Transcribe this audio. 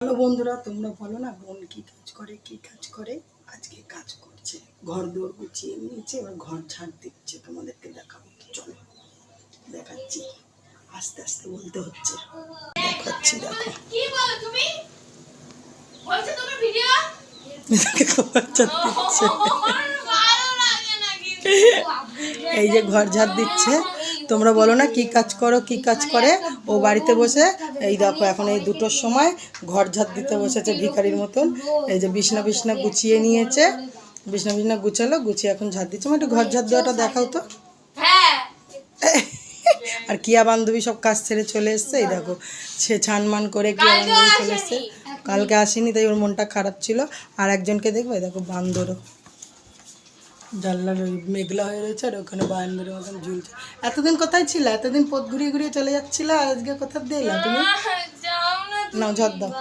Hello বন্ধুরা, তোমরা বলো না বোন কি কাজ করে। আজকে কাজ করছে, ঘর দৌড় গুছিয়ে নিয়েছে, এবার ঘর ঝাড় দিচ্ছে। তোমাদেরকে দেখাবো, চলো দেখাচ্ছি। আস্তে আস্তে বলতে হচ্ছে, দেখাচ্ছি। দেখো কি বলো তুমি, বলছো তোমার ভিডিও ঘর ঝাড় দিচ্ছে। এই যে ঘর ঝাড় দিচ্ছে। তোমরা বলো না কি কাজ করে। ও বাড়িতে বসে এই দেখো, এখন এই 2টোর সময় ঘর ঝাড় দিতে বসেছে ভিখারির মতন। এই যে বিছনা গুছিয়ে নিয়েছে, বিছনা গুছালো, গুছিয়ে এখন ঝাড় দিচ্ছে। একটু ঘর ঝাড় দেওয়াটা দেখাও তো। আর কিয়া বান্ধবী সব কাজ ছেড়ে চলে এসছে। এই দেখো, সে ছানমান করে কিয়া বান্ধবী চলে এসছে। কালকে আসেনি, তাই ওর মনটা খারাপ ছিল। আর একজনকে দেখবে, দেখো বান্দরও জানলার ওই মেঘলা হয়ে রয়েছে, আর ওখানে বারান্দার মতন ঝুলছে। এতদিন কোথায় ছিল? এতদিন পথ ঘুরিয়ে চলে যাচ্ছিল, আর আজকে কোথা দিয়ে এলা তুমি? নাও ঝড় দাও।